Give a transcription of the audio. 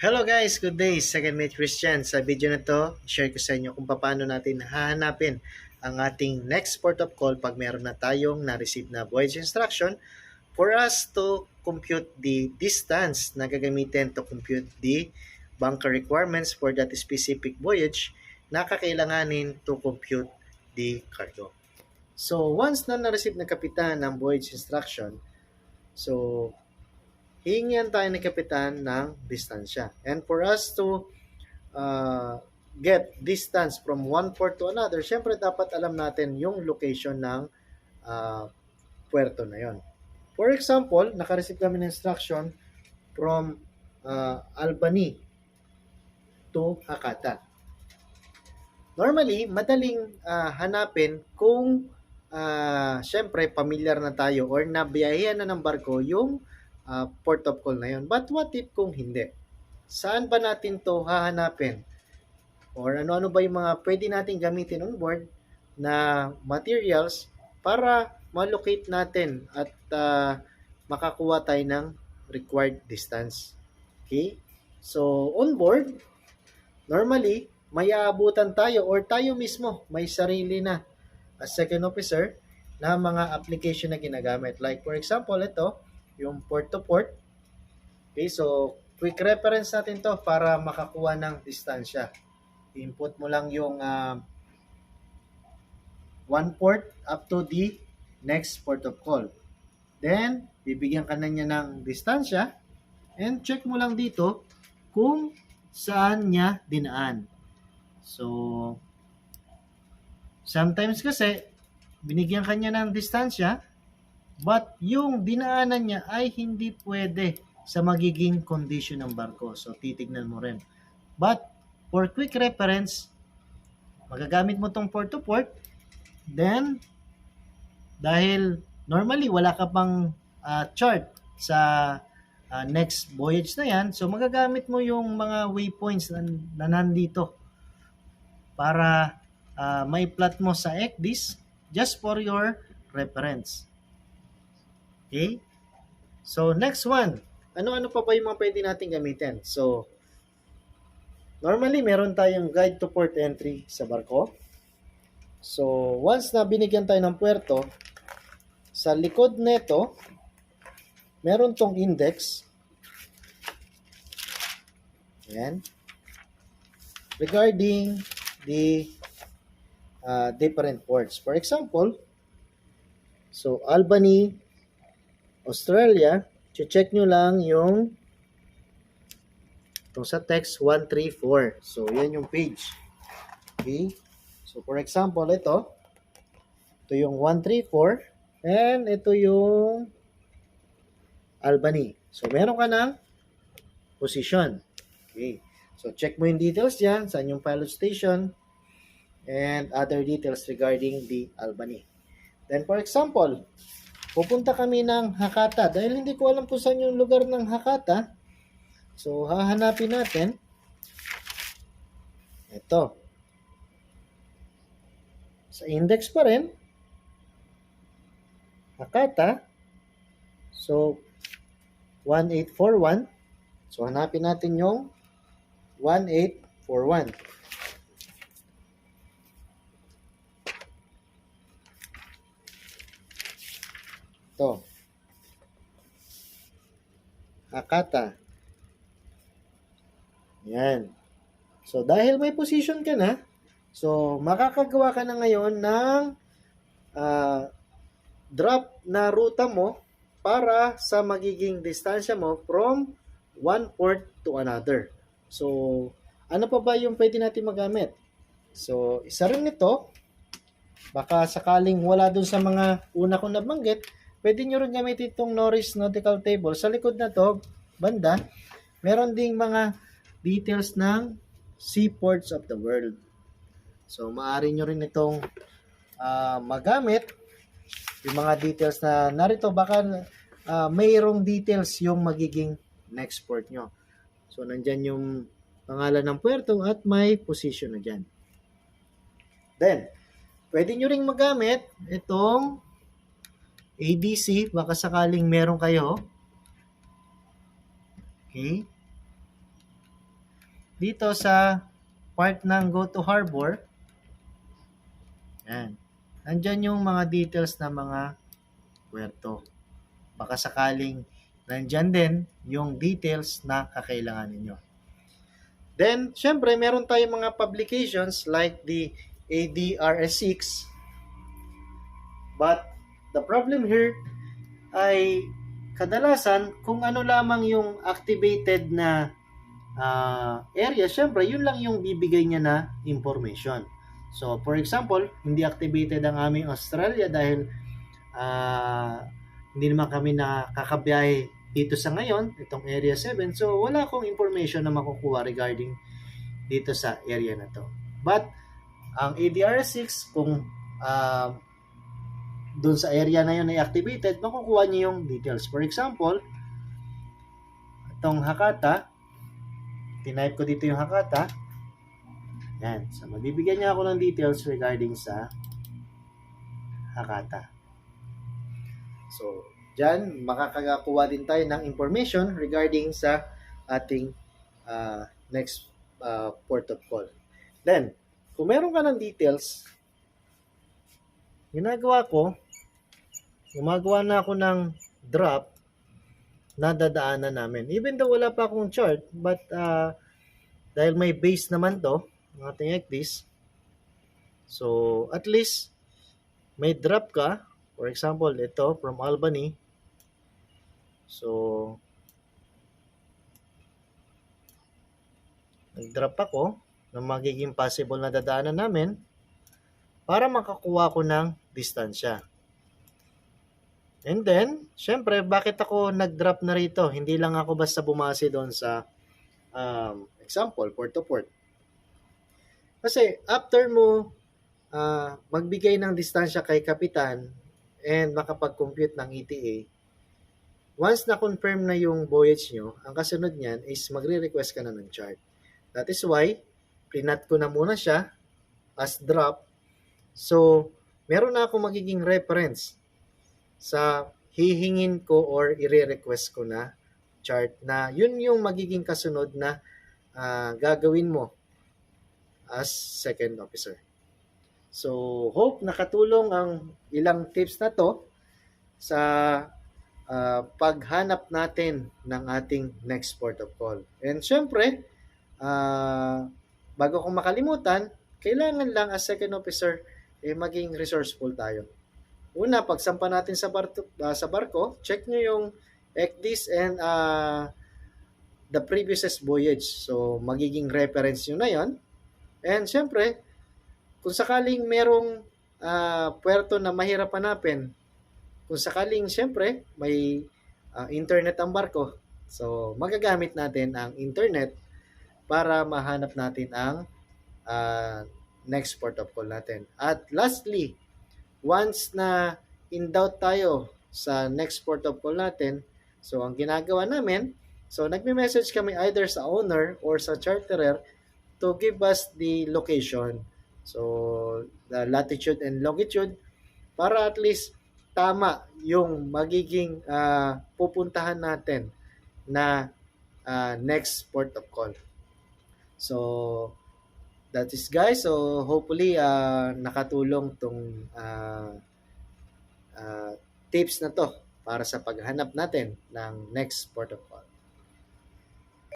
Hello guys, good day. Second Mate Christian. Sa video na to, share ko sa inyo kung paano natin hahanapin ang ating next port of call pag meron na tayong na-receive na voyage instruction for us to compute the distance na gagamitin to compute the bunker requirements for that specific voyage na kakailanganin to compute the cargo. So once na na-receive ng kapitan ng voyage instruction, so hihingian tayo ng kapitan ng distansya. And for us to get distance from one port to another, syempre dapat alam natin yung location ng puerto na yon. For example, naka-receive kami ng instruction from Albany to Hakata. Normally, madaling hanapin kung syempre familiar na tayo or nabiyahihan na ng barko yung port of call na yun. But what if kung hindi? Saan ba natin to hahanapin? Or ano-ano ba yung mga pwede natin gamitin on board na materials para ma-locate natin at makakuha tayo ng required distance. Okay? So, on board, normally, may aabutan tayo or tayo mismo may sarili na as second officer na mga application na ginagamit. Like for example, ito, yung port to port. Okay, so quick reference natin to para makakuha ng distansya. Input mo lang yung one port up to the next port of call. Then, bibigyan ka na niya ng distansya and check mo lang dito kung saan niya dinaan. So, sometimes kasi, binigyan ka niya ng distansya, but yung dinaanan niya ay hindi pwede sa magiging condition ng barko. So, titignan mo rin. But, for quick reference, magagamit mo tong port to port. Then, dahil normally wala ka pang chart sa next voyage na yan, so magagamit mo yung mga waypoints na nandito para may plot mo sa ECDIS just for your reference. Okay? So, next one. Ano-ano pa ba yung mga pwede natin gamitin? So, normally, meron tayong guide to port entry sa barko. So, once na binigyan tayo ng puerto, sa likod neto, meron tong index. Ayan. Regarding the different ports. For example, so Albany, Australia, check nyo lang yung itong sa text 134. So, yan yung page. Okay? So, for example, ito yung 134 and ito yung Albany. So, meron ka ng position. Okay. So, check mo yung details dyan, saan yung pilot station, and other details regarding the Albany. Then, for example, pupunta kami ng Hakata. Dahil hindi ko alam kung saan yung lugar ng Hakata, so hahanapin natin. Ito. Sa index pa rin. Hakata. So, 1841. So, hanapin natin yung 1841. Ito. Hakata. Yan. So, dahil may position ka na, so, makakagawa ka na ngayon ng drop na ruta mo para sa magiging distansya mo from one port to another. So, ano pa ba yung pwede natin magamit? So, isa rin nito, baka sakaling wala dun sa mga una kong nabanggit, pwede nyo rin gamitin itong Norris Nautical Table. Sa likod na to, banda, meron ding mga details ng seaports of the world. So, maaari nyo rin itong magamit. Yung mga details na narito, baka mayroong details yung magiging next port nyo. So, nandyan yung pangalan ng puerto at may position na dyan. Then, pwede nyo ring magamit itong ADC, baka sakaling meron kayo. Okay? dito sa part ng Go to Harbor, yan, nandyan yung mga details ng mga puerto. Baka sakaling nandyan din yung details na kakailangan ninyo. Then, syempre, meron tayong mga publications like the ADRS6. But, the problem here ay kadalasan kung ano lamang yung activated na area, syempre, yun lang yung bibigay niya na information. So, for example, hindi activated ang aming Australia dahil hindi naman kami nakakabiyahe dito sa ngayon, itong Area 7. So, wala akong information na makukuha regarding dito sa area na to. But, ang ADR6, kung doon sa area na yun ay activated, makukuha niyo yung details. For example, itong Hakata, tinype ko dito yung Hakata. Yan. So, mabibigyan niya ako ng details regarding sa Hakata. So, dyan, makakakuha din tayo ng information regarding sa ating next port of call. Then, kung meron ka ng details, gumagawa na ako ng drop na dadaanan namin. Even though wala pa akong chart, but dahil may base naman to, ating this, so at least may drop ka. For example, ito from Albany. So, nag-drop ako na magiging possible na dadaanan namin para makakuha ko ng distansya. And then, syempre, bakit ako nag-drop na rito? Hindi lang ako basta bumase doon sa example, port to port. Kasi after mo magbigay ng distansya kay kapitan and makapag-compute ng ETA, once na-confirm na yung voyage nyo, ang kasunod niyan is magre-request ka na ng chart. That is why, prinat ko na muna siya as drop. So, meron na ako magiging reference sa hihingin ko or i-request ko na chart na yun yung magiging kasunod na gagawin mo as second officer. So, hope nakatulong ang ilang tips na to sa paghanap natin ng ating next port of call. And syempre, bago kong makalimutan, kailangan lang as second officer maging resourceful tayo. Una, pagsampa natin sa barko, check nyo yung ECDIS and the previous voyage. So, magiging reference nyo na yon. And syempre, kung sakaling merong puerto na mahirap hanapin, kung sakaling syempre may internet ang barko, so magagamit natin ang internet para mahanap natin ang next port of call natin. At lastly, once na in doubt tayo sa next port of call natin, so ang ginagawa namin, so nagme-message kami either sa owner or sa charterer to give us the location. So, the latitude and longitude para at least tama yung magiging pupuntahan natin na next port of call. So, that is guys. So, hopefully nakatulong tong tips na to para sa paghanap natin ng next port of call.